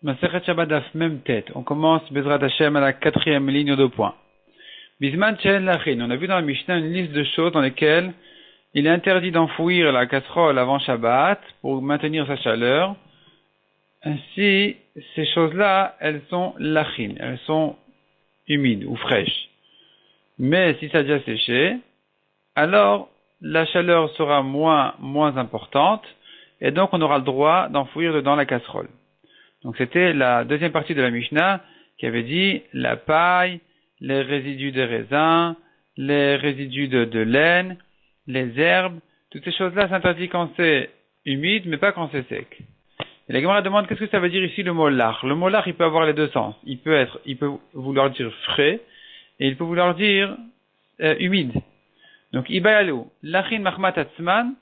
Masechet Shabbat Daf même tête. On commence Bezrat Hashem à la 4e ligne aux 2 points. Bisman Chen Lachin. On a vu dans la Mishnah une liste de choses dans lesquelles il est interdit d'enfouir la casserole avant Shabbat pour maintenir sa chaleur. Ainsi, ces choses-là, elles sont lachin, elles sont humides ou fraîches. Mais si ça a déjà séché, alors la chaleur sera moins importante et donc on aura le droit d'enfouir dedans la casserole. Donc c'était la deuxième partie de la Mishnah qui avait dit la paille, les résidus de raisin, les résidus de laine, les herbes, toutes ces choses-là s'interdit quand c'est humide mais pas quand c'est sec. Et la Gemara demande qu'est-ce que ça veut dire ici le mot lach. Le mot lach il peut avoir les deux sens. Il peut vouloir dire frais et il peut vouloir dire humide. Donc ibayalu, lachin mahmat atzman.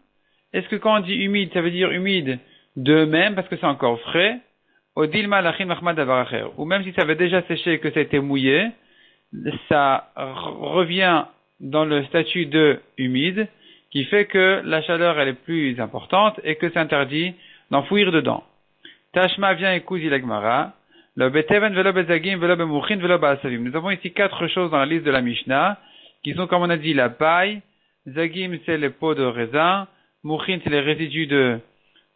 Est-ce que quand on dit humide ça veut dire humide de même parce que c'est encore frais? Odilma lachin mahmat davaracher. Ou même si ça avait déjà séché et que ça a été mouillé, ça revient dans le statut de humide qui fait que la chaleur elle est plus importante et que c'est interdit d'enfouir dedans. Tashma vient et cousi la Gemara. Nous avons ici 4 choses dans la liste de la Mishnah qui sont, comme on a dit, la paille, zagim c'est les peaux de raisin, mouchin c'est les résidus de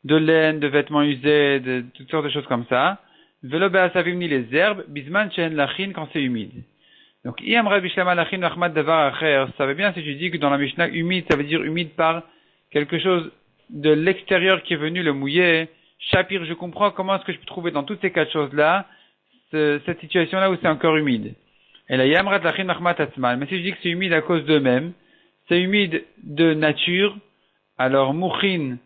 laine, de vêtements usés, de toutes sortes de choses comme ça. Velo be'asavim ni les herbes, bisman chen lachin quand c'est humide. Donc, iam rabbi shlama lachin rahmat davar acher, ça veut bien si je dis que dans la Mishnah humide, ça veut dire humide par quelque chose de l'extérieur qui est venu le mouiller. Shapir, je comprends comment est-ce que je peux trouver dans toutes ces 4 choses-là, cette situation-là où c'est encore humide. Et la yamrat lachin rahmat atzman, mais si je dis que c'est humide à cause d'eux-mêmes, c'est humide de nature, alors mouchin,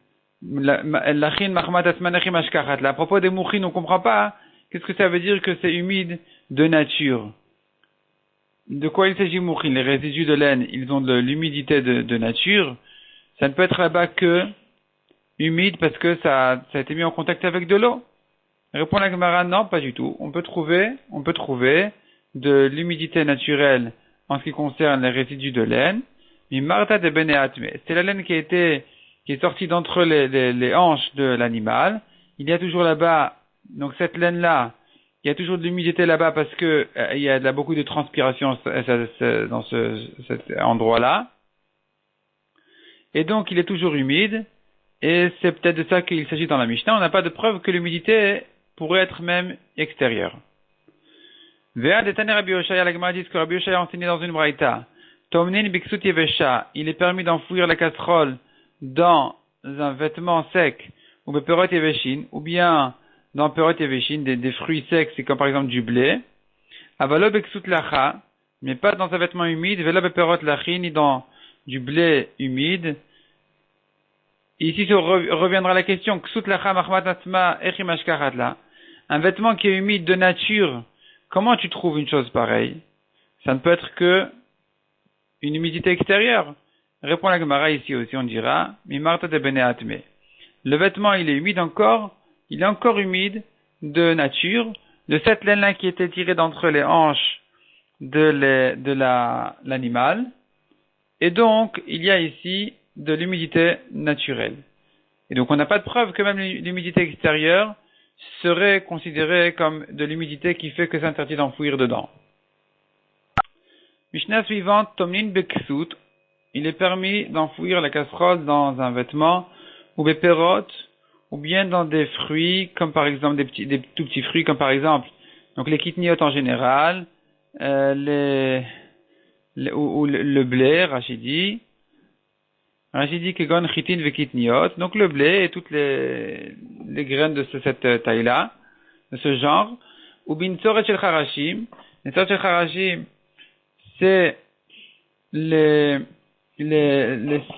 lachin mahmat atzman echim ashkachat. À propos des mouchin, on comprend pas, qu'est-ce que ça veut dire que c'est humide de nature? De quoi il s'agit mouchin? Les résidus de laine, ils ont de l'humidité de nature. Ça ne peut être là-bas que humide parce que ça a été mis en contact avec de l'eau. Répond la Gemara, non, pas du tout. On peut trouver de l'humidité naturelle en ce qui concerne les résidus de laine. Mais Marta de Beneatme, c'est la laine qui est sortie d'entre les hanches de l'animal. Il y a toujours là-bas, donc cette laine-là, il y a toujours de l'humidité là-bas parce que il y a beaucoup de transpiration dans cet endroit-là. Et donc il est toujours humide. Et c'est peut-être de ça qu'il s'agit dans la Mishnah. On n'a pas de preuve que l'humidité pourrait être même extérieure. Vea de Tane Rabbi Yoshaya, la Gemara dit que Rabbi Yoshaya a enseigné dans une braïta. Tomnin biksut yevesha, il est permis d'enfouir la casserole dans un vêtement sec, ou beperot yeveshin, ou bien dans perot yeveshin, des fruits secs, c'est comme par exemple du blé. Avalo biksut lacha, mais pas dans un vêtement humide, velo beperot lachin, ni dans du blé humide. Ici, reviendra la question, un vêtement qui est humide de nature, comment tu trouves une chose pareille? Ça ne peut être que une humidité extérieure. Répond la Gemara ici aussi, on dira, le vêtement, il est humide encore, il est encore humide de nature, de cette laine-là qui était tirée d'entre les hanches de l'animal, et donc, il y a ici de l'humidité naturelle. Et donc on n'a pas de preuve que même l'humidité extérieure serait considérée comme de l'humidité qui fait que c'est interdit d'enfouir dedans. Mishnah suivante, Tomnin beksut, il est permis d'enfouir la casserole dans un vêtement ou des pérotes ou bien dans des fruits comme par exemple des tout petits fruits comme par exemple donc les kitniot en général, le blé, Rachidi kegon chitin vekitniot, donc le blé et toutes les graines de cette taille-là, de ce genre. Ou bin tzoret shel charashim. Les tzoret shel charashim, c'est les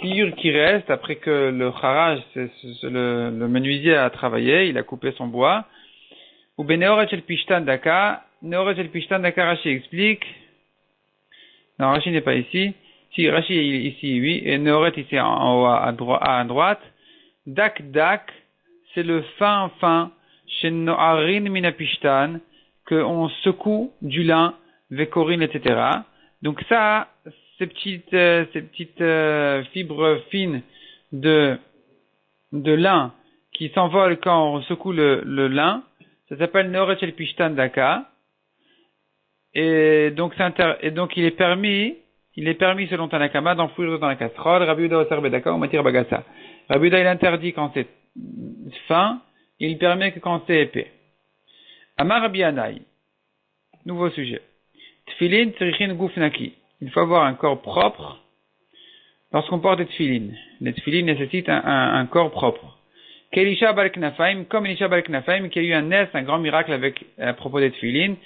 sciures qui restent après que le charash, c'est le menuisier a travaillé, il a coupé son bois. Ou ben neoret shel pishtan daka. Neoret shel pishtan daka, Rashi explique. Non, Rashi n'est pas ici. Si, Rashi ici, oui, et Neoret ici en haut à droite. Dak, c'est le fin, chez Noarin minapishtan, qu'on secoue du lin, vekorin, etc. Donc ça, ces petites fibres fines de lin qui s'envolent quand on secoue le lin, Ça s'appelle Neoret Shel Pishtan Daka. Et donc il est permis selon Tanakama d'enfouir dans la casserole. Rabbi Yehuda Oser Bedaka ou Matir Bagasa. Rabbi Yehuda il interdit quand c'est fin, il permet que quand c'est épais. Amar Rabbi Yannai. Nouveau sujet. Tfilin Tzrichin Guf Naki. Il faut avoir un corps propre lorsqu'on porte des tfilin. Les tfilin nécessitent un corps propre. Kelisha Bal Knafaim, comme Elisha Bal Knafaim, qui a eu un grand miracle à propos des tfilin,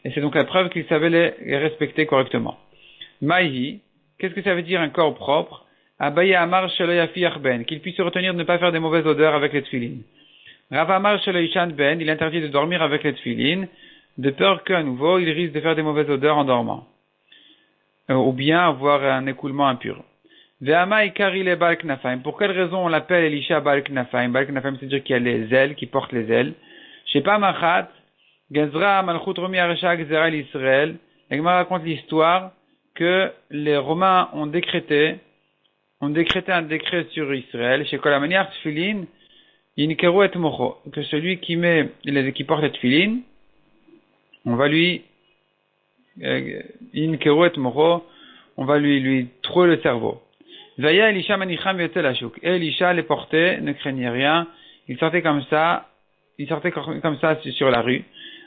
et c'est donc la preuve qu'il savait les respecter correctement. Maïhi, qu'est-ce que ça veut dire un corps propre? Abaya Amar Shelo Yafiach Ben, qu'il puisse se retenir de ne pas faire des mauvaises odeurs avec les tfilin. Rav Amar Shelo Yishan Ben, il interdit de dormir avec les tfilin, de peur qu'à nouveau, il risque de faire des mauvaises odeurs en dormant. Ou bien avoir un écoulement impur. Ve'ama ikari le Bal Knafaim. Pour quelle raison on l'appelle Elisha Bal Knafaim? Bal Knafaim, c'est-à-dire qu'il y a les ailes, qui portent les ailes. Sheba Machat, Gazra Malchut Romi Aresha Gzera l'Israël. L'Agma raconte l'histoire que les Romains ont décrété un décret sur Israël. Chez Kolamaniar Tfilin, Yinkeru et Mocho. Que celui qui porte les Tfilin, on va lui on va lui trouer le cerveau. Vaya Elisha manicham yotel ashuk. Et Elisha les portait, ne craignait rien. Il sortait comme ça sur la rue.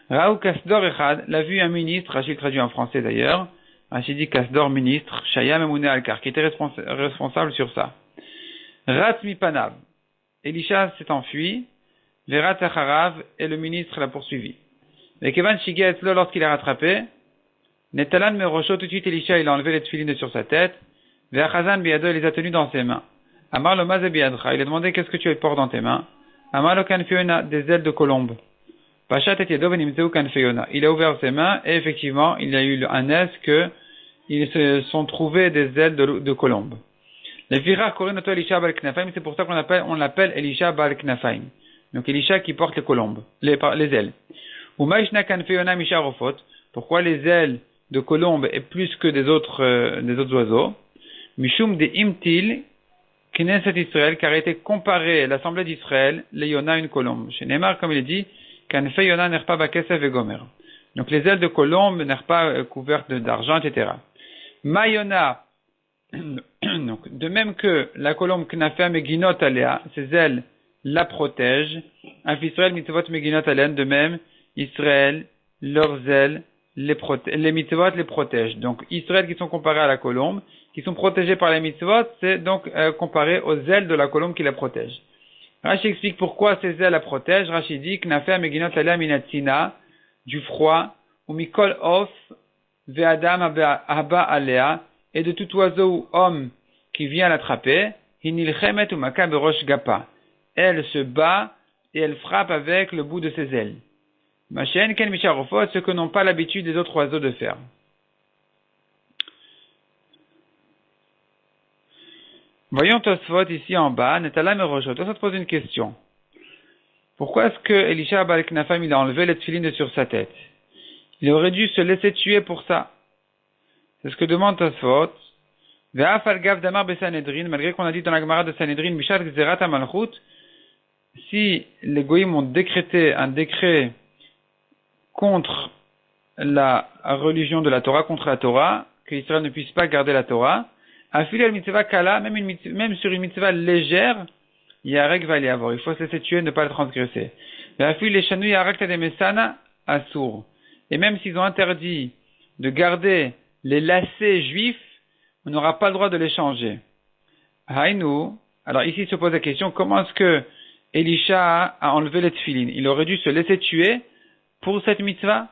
Raou Kasdor Echad l'a vu un ministre, Rachid traduit en français d'ailleurs. Rachid dit Kasdor ministre, Shaya Memoune Alkar, qui était responsable sur ça. Rat Mipanav. Elisha s'est enfui. Verat Acharav et le ministre l'a poursuivi. Mais Kevan Shiget, lorsqu'il a rattrapé, Netalan Merosho, tout de suite Elisha, il a enlevé les tefilines sur sa tête. Ve'achazan biyado, il les a tenus dans ses mains. Amar lo maze biyadra, il a demandé qu'est-ce que tu portes dans tes mains. Amar lo kanfeona, des ailes de colombe. Pachat et yedo venimzeu kanfeona. Il a ouvert ses mains et effectivement, il y a eu un est que ils se sont trouvés des ailes de colombe. Les virar korinoto Elisha bal knafaim, c'est pour ça qu'on l'appelle Elisha bal knafaim. Donc Elisha qui porte les colombes, les ailes. Ou maishna kanfeona misharofot. Pourquoi les ailes de colombe est plus que des autres oiseaux? Mishum de imtil Knesset Israël, car a été comparé l'assemblée d'Israël, les Yona une colombe. Chez Neymar, comme il est dit, Kanfe Yona n'er pas bakesef et gomer. Donc les ailes de colombe n'er pas couvertes d'argent, etc. Mayona, donc de même que la colombe Knafe Meginot Alea, ses ailes la protègent. Af Israël mitzvot Meginot Alea, de même, Israël, leurs ailes, les mitzvot les protègent. Donc Israël qui sont comparés à la colombe, qui sont protégés par les mitzvot, c'est donc comparé aux ailes de la colombe qui la protègent. Rashi explique pourquoi ces ailes la protègent. Rashi dit Knafe Meginot Alea minatzina, du froid, ou mikol of ve'adam haba alea, et de tout oiseau ou homme qui vient l'attraper, hinilchemet ou maka berosh gapa. Elle se bat et elle frappe avec le bout de ses ailes. Machen ken misharofot, ce que n'ont pas l'habitude des autres oiseaux de faire. Voyons Tosfot ici en bas, Netala Meroshot. Tosfot pose une question. Pourquoi est-ce que Elisha Bal Knafaim il a enlevé les tefilines sur sa tête? Il aurait dû se laisser tuer pour ça. C'est ce que demande Tosfot. Ve'af al-gav damar beSanedrin, malgré qu'on a dit dans la Gemara de Sanedrin, Mishal Gzerat HaMalchut, si les Goïm ont décrété un décret contre la religion de la Torah, contre la Torah, qu'Israël ne puisse pas garder la Torah, affilé al mitzvah kala, même sur une mitzvah légère, yarek va y avoir. Il faut se laisser tuer, ne pas le transgresser. Affilé les chanouilles yarak tademesana assour. Et même s'ils ont interdit de garder les lacets juifs, on n'aura pas le droit de les changer. Haïnou. Alors ici se pose la question, comment est-ce que Elisha a enlevé les tefilines? Il aurait dû se laisser tuer pour cette mitzvah,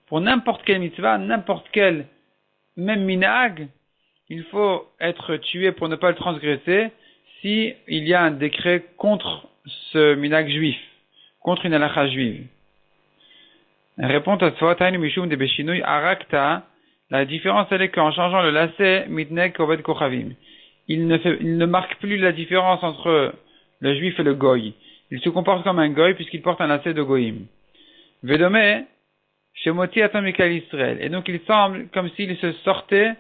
pour n'importe quelle mitzvah, n'importe quel, même minag, il faut être tué pour ne pas le transgresser si il y a un décret contre ce minag juif, contre une halakha juive. Répond à Tzvotainu Mishum de Beshinui Arakta, la différence elle est qu'en changeant le lacet, mitnek oved kochavim, il ne marque plus la différence entre le juif et le goy. Il se comporte comme un goy puisqu'il porte un lacet de goyim. Vedome, Shemoti Atom Mikal Israël. Et donc il semble comme s'il se sortait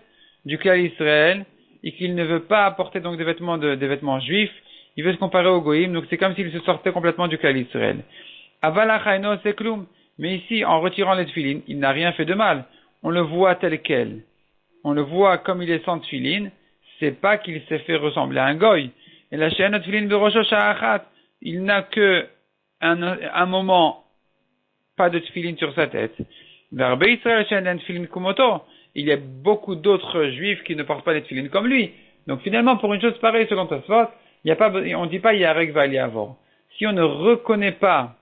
du klal Israël et qu'il ne veut pas apporter donc des vêtements juifs, il veut se comparer au goyim, donc c'est comme s'il se sortait complètement du klal Israël. Avala Chayno Seklum, Mais ici, en retirant les tefilin, il n'a rien fait de mal. On le voit tel quel. On le voit comme il est sans tefilin. C'est pas qu'il s'est fait ressembler à un goy. Et la she'en tefilin berocho sha'achat. Il n'a que un moment, pas de tefilin sur sa tête. Verbe Israël she'en tefilin kumoto. Il y a beaucoup d'autres juifs qui ne portent pas les tefilin comme lui. Donc finalement, pour une chose pareille, selon Tosfot, on ne dit pas il y a rek vali avor. Si on ne reconnaît pas,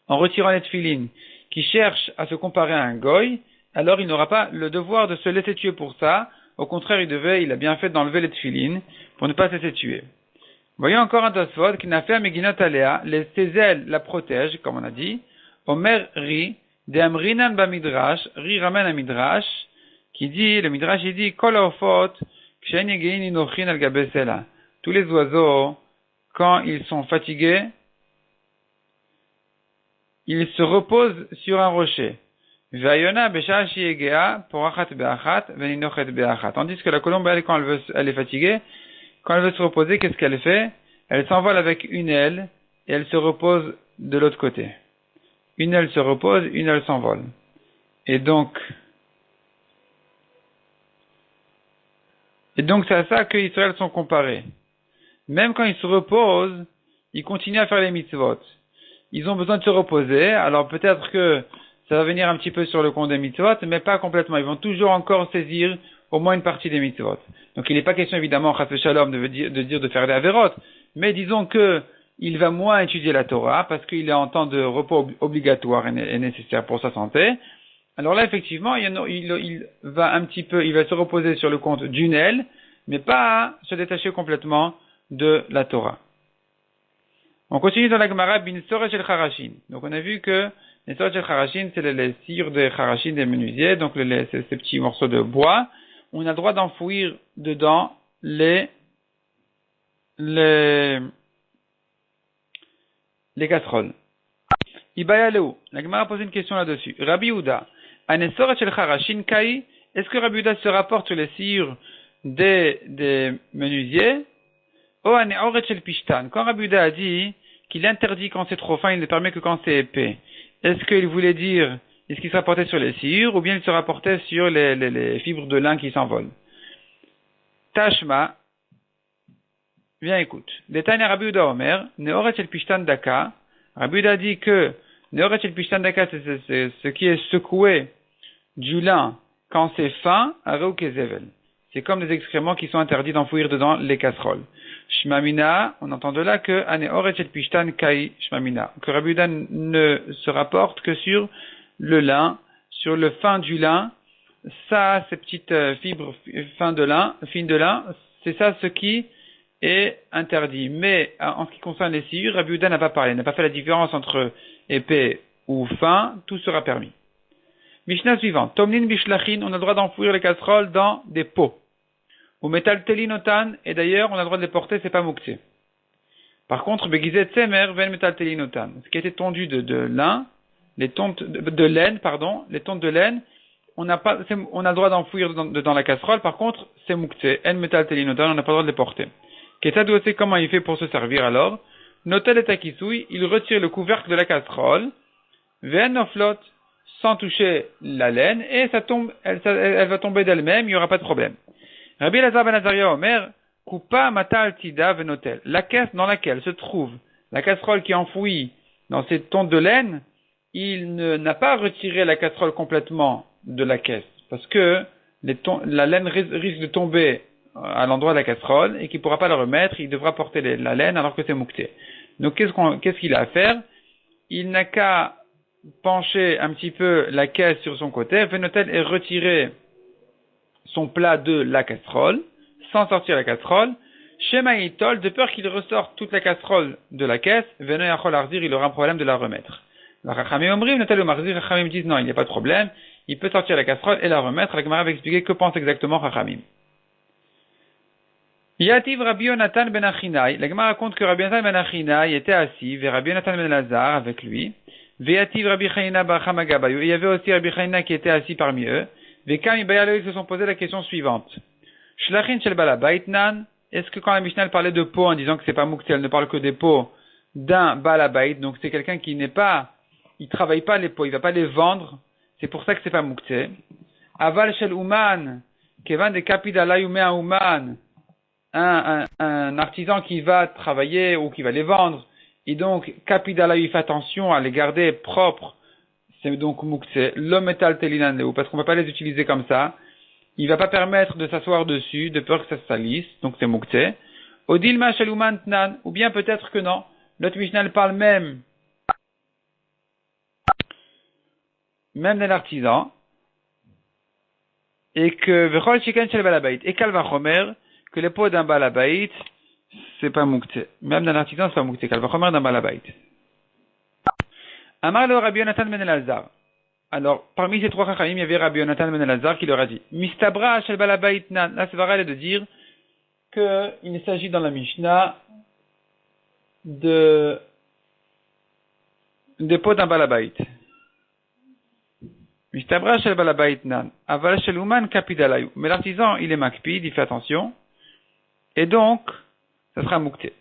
en retirant les tefilin, qui cherche à se comparer à un goy, alors il n'aura pas le devoir de se laisser tuer pour ça. Au contraire, il a bien fait d'enlever les tefilin pour ne pas se laisser tuer. Voyons encore un Tosfot qui n'a fait un Meginot Alea, ses ailes la protègent, comme on a dit. Omer ri, de amrinan ba midrash, ri ramène un midrash, qui dit, le midrash il dit, kol haofot, kshen yegein inochin al gabe sela. Tous les oiseaux, quand ils sont fatigués, ils se reposent sur un rocher. Vayona besha shiegea porachat beachat veninochet beachat. Tandis que la colombe, quand elle est fatiguée, quand elle veut se reposer, qu'est-ce qu'elle fait? Elle s'envole avec une aile et elle se repose de l'autre côté. Une aile se repose, une aile s'envole. Et donc c'est à ça que Israël sont comparés. Même quand ils se reposent, ils continuent à faire les mitzvot. Ils ont besoin de se reposer, alors peut-être que ça va venir un petit peu sur le compte des mitzvot, mais pas complètement. Ils vont toujours encore saisir au moins une partie des mitzvot. Donc il n'est pas question évidemment, chas v'shalom, de dire de faire des averot, mais disons que il va moins étudier la Torah parce qu'il est en temps de repos obligatoire et nécessaire pour sa santé. Alors là, effectivement, il va se reposer sur le compte d'une aile, mais pas se détacher complètement de la Torah. On continue dans la Gemara, bin Sorech el Charashin. Donc on a vu que les Sorech el Charashin, c'est les cires de Charashin des menuisiers, donc ces petits morceaux de bois. On a le droit d'enfouir dedans les casseroles. Ibayaleu. La Gemara pose une question là-dessus. Rabbi Yehuda. Anesorech el Charashin kai. Est-ce que Rabbi Yehuda se rapporte sur les cires des menuisiers? Oh, aneorech el pishtan. Quand Rabbi Yehuda a dit qu'il interdit quand c'est trop fin, il ne permet que quand c'est épais. Est-ce qu'il voulait dire, est-ce qu'il se rapportait sur les cires, ou bien il se rapportait sur les fibres de lin qui s'envolent? Tashma. Bien écoute. Détail Rabbi Yehuda Omer, neorech el pishtan daka. Rabbi Yehuda dit que neorech el pishtan daka, c'est ce qui est secoué du lin quand c'est fin, areu kezevel. C'est comme des excréments qui sont interdits d'enfouir dedans les casseroles. Shmamina, on entend de là que aneorech el pishtan kai shmamina, que Rabbi Yehuda ne se rapporte que sur le lin, sur le fin du lin, ça, ces petites fibres fines de lin, c'est ça ce qui est interdit. Mais en ce qui concerne les sciures, Rabbi Yehuda n'a pas parlé, n'a pas fait la différence entre épais ou fin, tout sera permis. Mishnah suivante. Tomlin bishlachin, on a le droit d'enfouir les casseroles dans des pots. Ou metal telinotan, et d'ailleurs, on a le droit de les porter, c'est pas mouktsé. Par contre, begizet tsemer ven metal telinotan. Ce qui a été tondu de lin, les tontes de laine, les tontes de laine, on a le droit d'enfouir dans la casserole, par contre, c'est mouktsé. En metal telinotan, on n'a pas le droit de les porter. Ketadou sait comment il fait pour se servir alors. Notel et takisui, il retire le couvercle de la casserole, ven oflot, sans toucher la laine, et ça tombe, elle va tomber d'elle-même, il n'y aura pas de problème. Rabbi Elazar ben Azaria Omer, Kupa matal tida venotel. La caisse dans laquelle se trouve la casserole qui est enfouie dans ces tontes de laine, il n'a pas retiré la casserole complètement de la caisse, parce que la laine risque de tomber à l'endroit de la casserole, et qu'il ne pourra pas la remettre, il devra porter la laine alors que c'est moukté. Donc qu'est-ce qu'il a à faire? Il n'a qu'à pencher un petit peu la caisse sur son côté, venotel, et retirer son plat de la casserole, sans sortir la casserole, Shema Itol, de peur qu'il ressorte toute la casserole de la caisse, Veno Yachol Arzir, il aura un problème de la remettre. La Chachamim Omrim, Notel ou Marzir, Chachamim disent non, il n'y a pas de problème, il peut sortir la casserole et la remettre. La Gemara va expliquer que pense exactement Chachamim. Yativ Rabbi Yonatan ben Achinai, la Gemara raconte que Rabbi Yonatan ben Achinai était assis, vers Rabbi Yonatan ben Lazar avec lui, Veyativ Rabbi Chaina bar Chamagabayou, il y avait aussi Rabbi Chaina qui était assis parmi eux. Vekam Ibayalo, ils se sont posé la question suivante. Shlachin shel balabaitnan, est-ce que quand la Mishnah parlait de peau en disant que c'est pas mouktsé, elle ne parle que des peaux d'un balabait, donc c'est quelqu'un qui n'est pas il travaille pas les pots, il va pas les vendre, c'est pour ça que c'est pas muktzeh. Aval shel uman, kevan de kapidala yume un uman, un artisan qui va travailler ou qui va les vendre, et donc kapidala il fait attention à les garder propres, c'est donc muktzeh. Le métal telinaneu, parce qu'on va pas les utiliser comme ça. Il va pas permettre de s'asseoir dessus, de peur que ça se salisse, donc c'est muktzeh. Odilma shel uman tnan, ou bien peut-être que non. Notre Mishnah parle même d'un artisan, et que vechol shiken shel balabait, et kal vachomer, que les pots d'un balabait, c'est pas muktzeh. Même d'un artisan, c'est pas muktzeh, kal vachomer d'un balabait. Amar le Rabbi Yonatan ben Elazar. Alors, parmi ces trois chachamim, il y avait Rabbi Yonatan ben Elazar qui leur a dit, mistabra shel balabait nan. Là, c'est vrai de dire qu'il s'agit dans la Mishnah des pots d'un balabait. Mistabra shel balabait nan. Aval shel uman kapidalayu. Mais l'artisan, il est makpid, il fait attention. Et donc, ça sera muktzeh.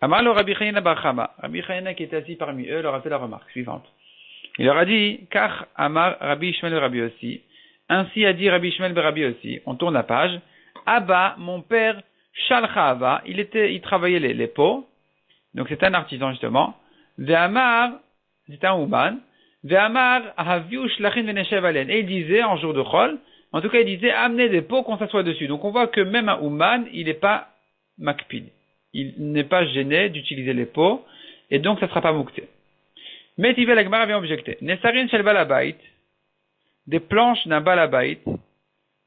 Amar le Rabbi Chanina bar Chama. Rabbi Chanina qui était assis parmi eux leur a fait la remarque suivante. Il leur a dit, car Amar Rabbi Ishmael Rabbi aussi. Ainsi a dit Rabbi Ishmael Rabbi aussi. On tourne la page. Abba, mon père, Shalcha Ava, il travaillait les pots. Donc c'est un artisan justement. Ve'amar, c'est un ouman. Ve'amar, haviu shlachin veneshev alen. Et il disait en jour de chol, en tout cas il disait amenez des pots qu'on s'assoit dessus. Donc on voit que même un ouman, il n'est pas makpid. Il n'est pas gêné d'utiliser les pots. Et donc ça ne sera pas muktzeh. Mais Tivel Agmara vient objecter. Nesarin shel balabait, des planches d'un balabait.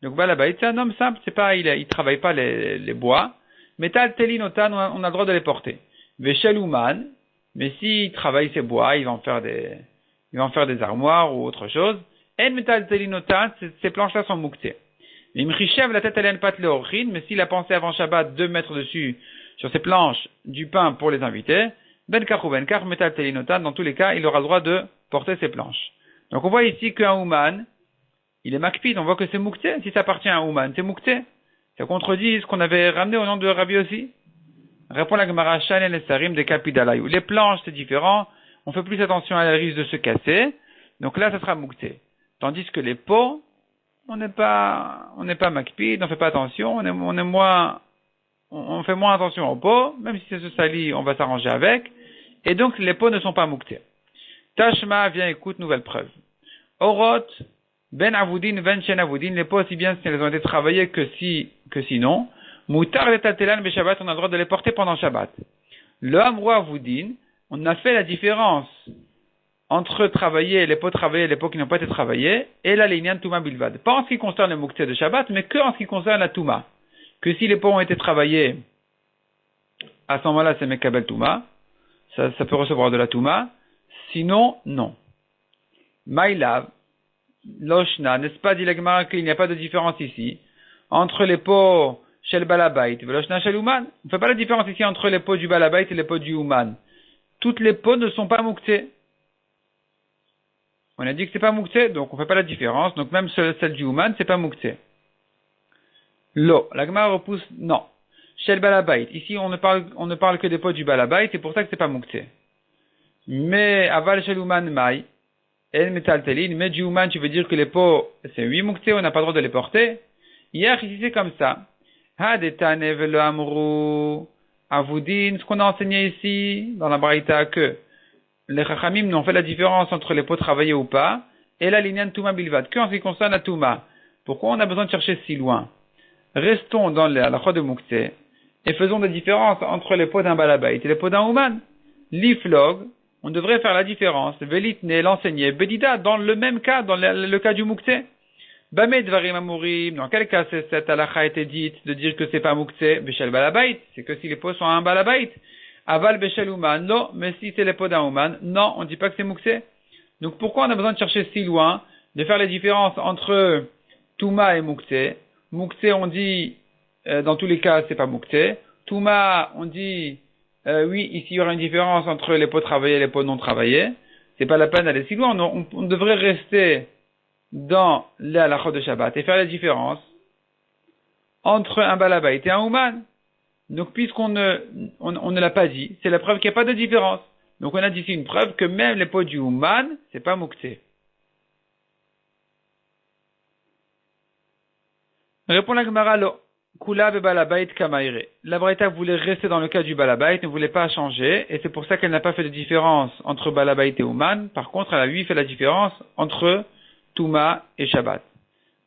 Donc balabait, c'est un homme simple, c'est pas, il travaille pas les bois. Metal telinotan, on a le droit de les porter. Veshel uman, mais s'il travaille ses bois, il va en faire des armoires ou autre chose. En metal telinotan, ces planches-là sont muktzeh. L'imrichev, la tête elle pat leorchin, mais s'il a pensé avant Shabbat de mettre dessus, sur ces planches, du pain pour les invités, benkar ou benkar, metal telinotan, dans tous les cas, il aura le droit de porter ses planches. Donc on voit ici qu'un ouman, il est makpid, on voit que c'est muktzeh. Si ça appartient à un ouman, c'est muktzeh. Ça contredit ce qu'on avait ramené au nom de Rabbi aussi. Répond la Gemara, Shan et Sarim des kapidalayou. Les planches, c'est différent. On fait plus attention à la risque de se casser. Donc là, ça sera muktzeh. Tandis que les pots, on n'est pas makpid, on fait pas attention, on fait moins attention aux pots, même si ça se salit, on va s'arranger avec. Et donc, les pots ne sont pas muktzeh. Tashma, viens, écoute, nouvelle preuve. Orot, ben avoudin, ben chen avoudin, les pots, aussi bien si elles ont été travaillées que sinon. Moutar et tatelan, be Shabbat, on a le droit de les porter pendant Shabbat. Le amrou avoudin, on a fait la différence entre les pots travaillés et les pots qui n'ont pas été travaillés, et la lignan touma bilvad. Pas en ce qui concerne le muktzeh de Shabbat, mais que en ce qui concerne la touma. Que si les pots ont été travaillés, à ce moment-là, c'est mekabel touma. Ça peut recevoir de la touma. Sinon, non. Maïlav, loshna, n'est-ce pas, dit la Gemara, qu'il n'y a pas de différence ici entre les pots shel balabait et loshna shel uman. On ne fait pas la différence ici entre les pots du balabait et les pots du uman. Toutes les pots ne sont pas muktzeh. On a dit que c'est pas muktzeh, donc on ne fait pas la différence. Donc même celle du uman, c'est pas muktzeh. Lo, la Gemara repousse, non. Shel balabait. Ici, on ne parle que des pots du balabait, c'est pour ça que c'est pas muktzeh. Mais aval shel uman mai, el metal telin, mais du uman, tu veux dire que les pots, c'est 8 muktzeh, on n'a pas le droit de les porter. Hier, ici, c'est comme ça. Ha detane velo amrou avoudin, ce qu'on a enseigné ici, dans la Braïta, que les chachamim n'ont fait la différence entre les pots travaillés ou pas, et la linyan touma bilvad, que en ce qui concerne la touma. Pourquoi on a besoin de chercher si loin? Restons dans la halakha de muktzeh, et faisons des différences entre les pots d'un balabait et les pots d'un ouman. L'iflog, on devrait faire la différence. Velitne, l'enseigner. Bedida, dans le même cas, dans le cas du muktzeh. Bamed varim amurim, dans quel cas cette halakha a été dite de dire que c'est pas muktzeh? Beshel balabait, c'est que si les pots sont un balabait. Aval beshel ouman, non, mais si c'est les pots d'un ouman, non, on dit pas que c'est muktzeh. Donc pourquoi on a besoin de chercher si loin, de faire les différences entre touma et muktzeh? Muktzeh, on dit, dans tous les cas, c'est pas muktzeh. Touma, on dit, oui, ici il y aura une différence entre les pots travaillés et les pots non travaillés. C'est pas la peine d'aller si loin. On devrait rester dans les halachot de Shabbat et faire la différence entre un balabait et un ouman. Donc, puisqu'on ne l'a pas dit, c'est la preuve qu'il n'y a pas de différence. Donc on a ici une preuve que même les pots du Ouman, c'est pas Mouktsé. Répond la Gemara, Kula be balabait kamaire. La Braïta voulait rester dans le cas du balabait, ne voulait pas changer, et c'est pour ça qu'elle n'a pas fait de différence entre balabait et Ouman. Par contre, elle a lui fait la différence entre Touma et Shabbat.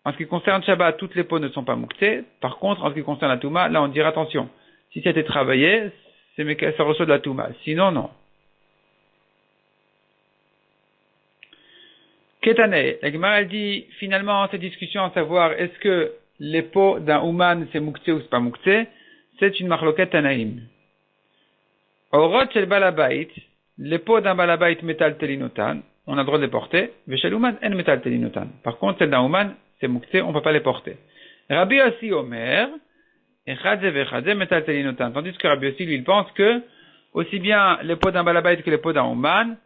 En ce qui concerne Shabbat, toutes les peaux ne sont pas Mouktsé. Par contre, en ce qui concerne la Touma, là on dira attention. Si ça a été travaillé, ça reçoit de la Touma. Sinon, non. Ketane, la Gemara elle dit, finalement, cette discussion à savoir, est-ce que les pots d'un Ouman c'est Mouktsé ou c'est pas Mouktsé, c'est une marloquette Tanaïm. Orot shel balabait, les pots d'un balabait métal telinotan, on a le droit de les porter, veshel Ouman en métal telinotan. Par contre, celle d'un Ouman, c'est Mouktsé, on ne peut pas les porter. Rabbi Yossi Omer, echadze vechadze métal telinotan. Tandis que Rabbi Yossi, lui, il pense que, aussi bien les pots d'un balabait que les pots d'un Ouman,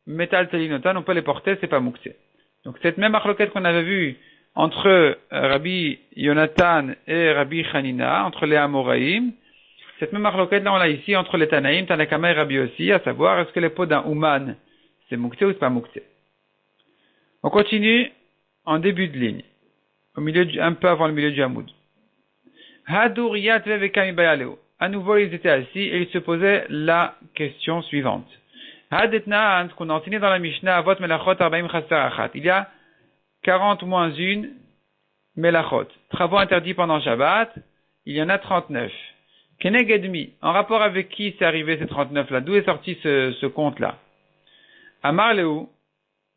métal telinotan, on peut les porter, c'est pas Mouktsé. Donc cette même marloquette qu'on avait vue entre Rabbi Yonatan et Rabbi Hanina, entre les Amoraïm, cette même marloquette là on l'a ici entre les Tanaïm, Tanakama et Rabbi aussi, à savoir est-ce que les pots d'un Ouman c'est Mouktsé ou c'est pas Mouktsé. On continue en début de ligne, un peu avant le milieu du Hamoud. Hadur Yatve Vekami Bayaleo. À nouveau ils étaient assis et ils se posaient la question suivante. Hadetna, ce qu'on a enseigné dans la Mishnah, Avot Melachot Arbaim Chaser Achat. Il y a 40 moins 1 Melachot. Travaux interdits pendant Shabbat, il y en a 39. Kenegedmi, en rapport avec qui c'est arrivé ces 39 là? D'où est sorti ce compte-là? Amar Leu,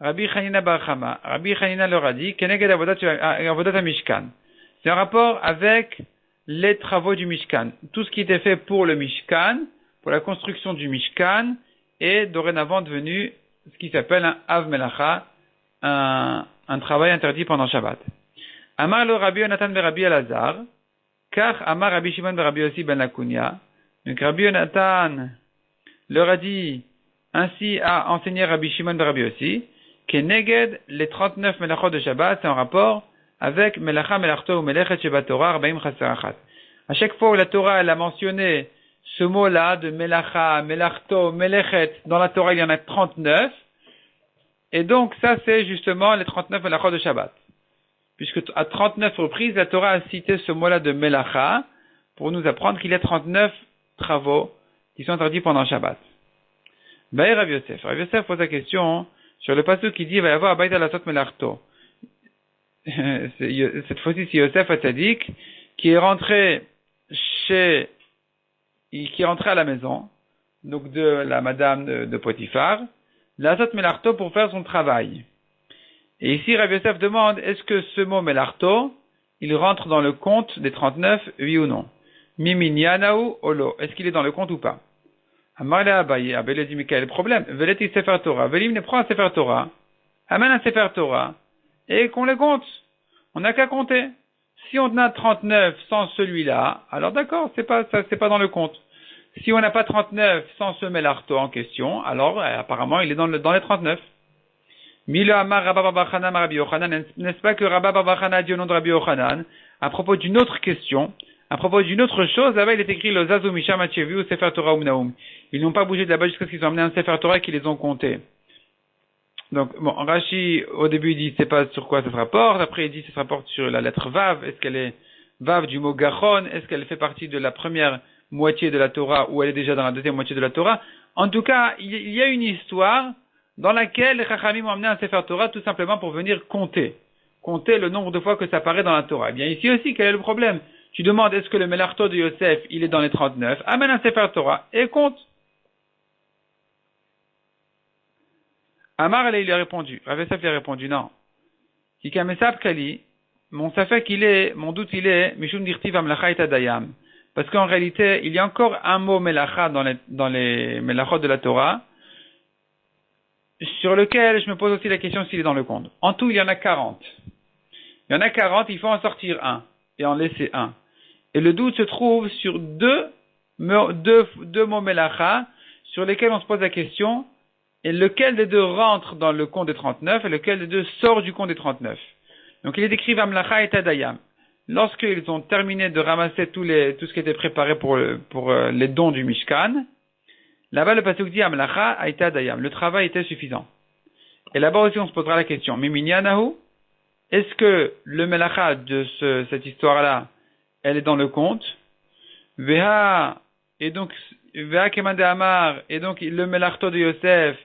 Rabbi Hanina Bar Chama. Rabbi Hanina leur a dit, Keneged Avodat Mishkan. C'est en rapport avec les travaux du Mishkan. Tout ce qui était fait pour le Mishkan, pour la construction du Mishkan, est dorénavant devenu ce qui s'appelle un Av Melacha, un travail interdit pendant Shabbat. Amar le Rabbi Yonatan ben Rabbi Elazar, car Amar Rabbi Shimon ben Rabbi Yossi ben Lakunia. Donc Rabbi Yonatan leur a dit, ainsi a enseigné Rabbi Shimon ben Rabbi Yossi, que Neged, les 39 Melachot de Shabbat, c'est en rapport avec Melacha Melachto ou Melechet Shabbat Torah, Arbaim Chaser Achat. À chaque fois où la Torah elle a mentionné ce mot-là de Melacha, Melachto, Melechet, dans la Torah il y en a 39, et donc, ça, c'est justement les 39 Melachot de Shabbat. Puisque à 39 reprises, la Torah a cité ce mot-là de Melacha pour nous apprendre qu'il y a 39 travaux qui sont interdits pendant Shabbat. Baï Rav Yosef. Rav Yosef pose la question sur le passage qui dit, il va y avoir Abayt Alasot Melachto. Cette fois-ci, c'est Yosef Hatzadik qui est rentré à la maison, donc de la madame de Potiphar, L'Azot Melarto pour faire son travail. Et ici, Rav Yosef demande, est-ce que ce mot Melarto, il rentre dans le compte des 39, oui ou non? Miminyanaou olo. Est-ce qu'il est dans le compte ou pas? Amale Abaye, Abaye dit, mais quel est le problème? Veleti Sefer Torah. Velim ne prend un Sefer Torah, amène un Sefer Torah, et qu'on les compte. On n'a qu'à compter. Si on a 39 sans celui-là, alors d'accord, c'est pas dans le compte. Si on n'a pas 39 sans ce Melarto en question, alors apparemment il est dans les 39. Milo Amar Rabba Bar Chana Rabbi Yochanan, n'est-ce pas que Rabba Bar Chana dit au nom de Rabbi Yochanan, à propos d'une autre question, à propos d'une autre chose, là-bas il est écrit le Zazu Misham Atchevu ou Sefer Torah Umnaum. Ils n'ont pas bougé de là-bas jusqu'à ce qu'ils ont amené un Sefer Torah et qu'ils les ont comptés. Donc, bon, Rashi, au début, il dit, c'est pas sur quoi ça se rapporte. Après, il dit, ça se rapporte sur la lettre Vav. Est-ce qu'elle est Vav du mot Gachon? Est-ce qu'elle fait partie de la première moitié de la Torah ou elle est déjà dans la deuxième moitié de la Torah? En tout cas, il y a une histoire dans laquelle les Chachamim ont amené un Sefer Torah tout simplement pour venir compter le nombre de fois que ça apparaît dans la Torah. Eh bien, ici aussi, quel est le problème? Tu demandes, est-ce que le Melarto de Yosef, il est dans les 39? Amène un Sefer Torah et compte. Amar, il lui a répondu. Rav Yosef lui a répondu, non. Kikamesab Kali, mon doute il est, Mishum Dirtiv Amlacha et Adayam. Parce qu'en réalité, il y a encore un mot Melacha dans les Melachot de la Torah, sur lequel je me pose aussi la question s'il est dans le compte. En tout, il y en a 40. Il y en a 40, il faut en sortir un, et en laisser un. Et le doute se trouve sur deux mots Melacha, sur lesquels on se pose la question, et lequel des deux rentre dans le compte des 39 et lequel des deux sort du compte des 39. Donc il est écrit Vamlacha et Tadayam. Lorsqu'ils ont terminé de ramasser tout ce qui était préparé pour les dons du Mishkan, Là-bas, le pasuk dit Amlacha Aïta Dayam. Le travail était suffisant. Et là-bas aussi, on se posera la question. Miminyanahu, est-ce que le melacha de cette histoire-là, elle est dans le compte? Veha, et donc, Veha Kemande Amar, et donc le melachto de Yosef,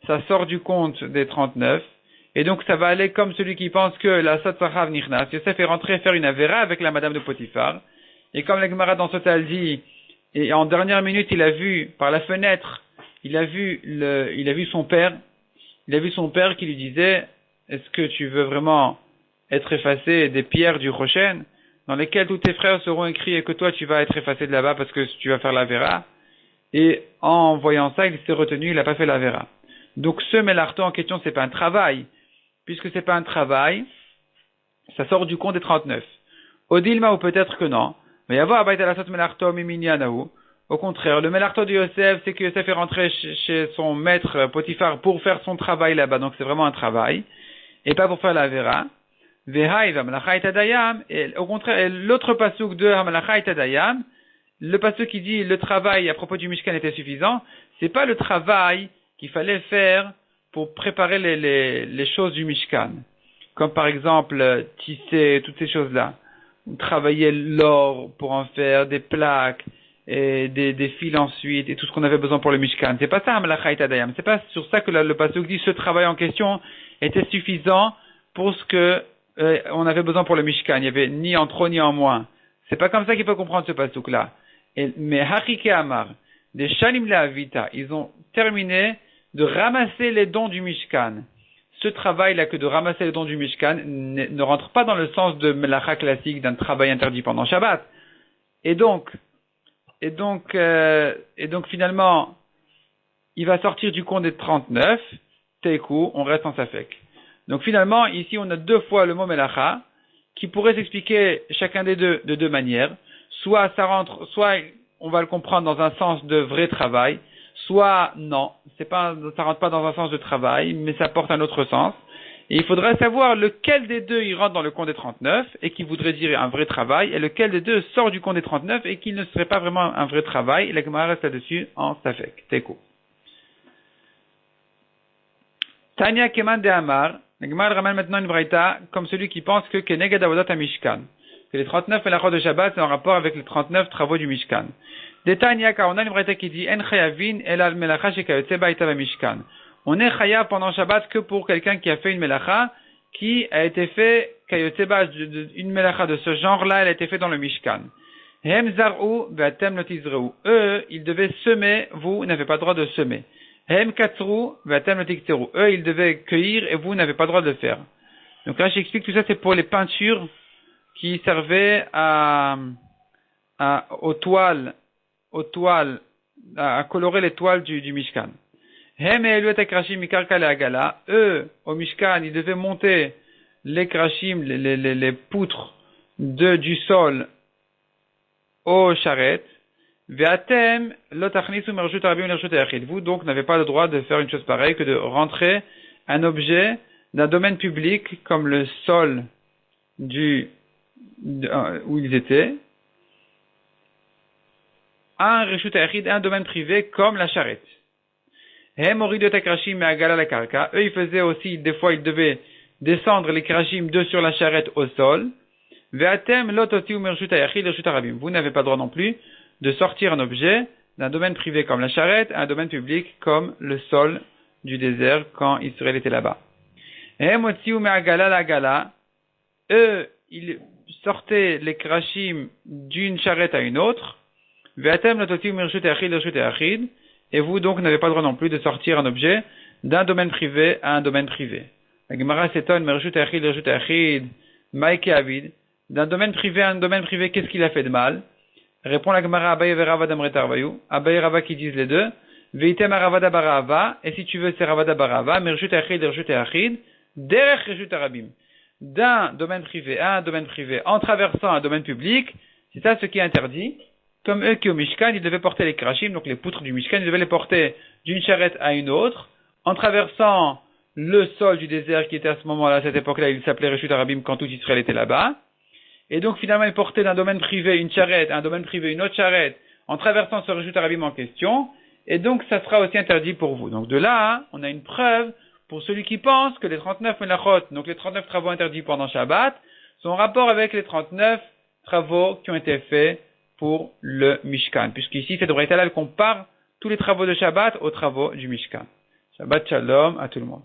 ça sort du compte des 39. Et donc, ça va aller comme celui qui pense que la Satsachav Nirnas. Yosef est rentré faire une avera avec la madame de Potiphar. Et comme la Gemara dans Sotal dit, et en dernière minute, il a vu, par la fenêtre, il a vu son père. Il a vu son père qui lui disait, est-ce que tu veux vraiment être effacé des pierres du Rochen, dans lesquelles tous tes frères seront écrits et que toi tu vas être effacé de là-bas parce que tu vas faire la vera. Et en voyant ça, il s'est retenu, il n'a pas fait la vera. Donc ce mélarto en question, c'est pas un travail. Puisque c'est pas un travail, ça sort du compte des 39. Odilma ou peut-être que non. Mais y avoir abayt alasot mélarto miminyanahu. Au contraire, le mélarto de Yosef, c'est que Yosef est rentré chez son maître Potiphar pour faire son travail là-bas. Donc c'est vraiment un travail. Et pas pour faire la vera. Vehaïv amalacha itadayam. Et au contraire, l'autre pasuk de amalacha itadayam, le pasuk qui dit le travail à propos du Mishkan était suffisant, c'est pas le travail qu'il fallait faire pour préparer les choses du Mishkan. Comme par exemple, tisser, toutes ces choses-là. Ou travailler l'or pour en faire des plaques, et des fils ensuite, et tout ce qu'on avait besoin pour le Mishkan. C'est pas ça, Amalacha itadayam. C'est pas sur ça que le pasuk dit ce travail en question était suffisant pour ce que on avait besoin pour le Mishkan. Il n'y avait ni en trop ni en moins. C'est pas comme ça qu'il faut comprendre ce pasuk-là. Mais Hachike Amar, des Shalim Leavita, ils ont terminé de ramasser les dons du Mishkan. Ce travail-là que de ramasser les dons du Mishkan ne rentre pas dans le sens de Melacha classique d'un travail interdit pendant Shabbat. Et donc finalement, il va sortir du compte des 39, Teikou, on reste en Safek. Donc finalement, ici on a deux fois le mot Melacha, qui pourrait s'expliquer chacun des deux de deux manières. Soit on va le comprendre dans un sens de vrai travail, soit non, ça rentre pas dans un sens de travail, mais ça porte un autre sens. Et il faudrait savoir lequel des deux il rentre dans le compte des 39 et qui voudrait dire un vrai travail, et lequel des deux sort du compte des 39 et qui ne serait pas vraiment un vrai travail. Et la Gemara reste là-dessus en Safek. Teko. Tanya Keman de Amar. La Gemara ramène maintenant une braïta comme celui qui pense que Keneged Avodat Mishkan. Que les 39 melachot de Shabbat c'est en rapport avec les 39 travaux du Mishkan. De Tanya, car on a une braïta qui dit En chayavin elal melacha shekayotze baita Mishkan. On est chayav pendant Shabbat que pour quelqu'un qui a fait une melacha qui a été fait kayotseba, une melacha de ce genre-là, elle a été faite dans le Mishkan. Hem zar'u ve'atem lo tizreu. Eux, ils devaient semer, vous n'avez pas le droit de semer. Hem katzru ve'atem lo tikteru. Eux, ils devaient cueillir et vous n'avez pas le droit de le faire. Donc là, j'explique tout ça, c'est pour les peintures qui servaient aux toiles, à colorer les toiles du Mishkan. Eux, au Mishkan, ils devaient monter les krashim, les poutres du sol aux charrettes. Vous, donc, n'avez pas le droit de faire une chose pareille que de rentrer un objet d'un domaine public comme le sol où ils étaient, un domaine privé comme la charrette. Eux, ils faisaient aussi, des fois, ils devaient descendre les krashim de sur la charrette au sol. Vous n'avez pas le droit non plus de sortir un objet d'un domaine privé comme la charrette à un domaine public comme le sol du désert quand Israël était là-bas. Eux, ils sortaient les krashim d'une charrette à une autre. Et vous, donc, n'avez pas le droit non plus de sortir un objet d'un domaine privé à un domaine privé. La Gemara s'étonne, d'un domaine privé à un domaine privé, qu'est-ce qu'il a fait de mal? Répond la Gemara, Abaye et Rava d'Amretarvayu. Abaye et Rava qui disent les deux. Veitem Ravada Barava, et si tu veux, c'est Ravada Barava, Merjut Achid, Rejut Achid, Derech Rejut Arabim. D'un domaine privé à un domaine privé, en traversant un domaine public, c'est ça ce qui est interdit. Comme eux qui au Mishkan, ils devaient porter les krashim, donc les poutres du Mishkan, ils devaient les porter d'une charrette à une autre, en traversant le sol du désert qui était à ce moment-là, à cette époque-là, il s'appelait Reshut Arabim quand tout Israël était là-bas. Et donc finalement, ils portaient d'un domaine privé une charrette, un domaine privé une autre charrette, en traversant ce Reshut Arabim en question. et donc ça sera aussi interdit pour vous. Donc de là, hein, on a une preuve pour celui qui pense que les 39 melachot, donc les 39 travaux interdits pendant Shabbat, sont en rapport avec les 39 travaux qui ont été faits pour le Mishkan. Puisqu'ici, c'est de Braïta, elle compare tous les travaux de Shabbat aux travaux du Mishkan. Shabbat Shalom à tout le monde.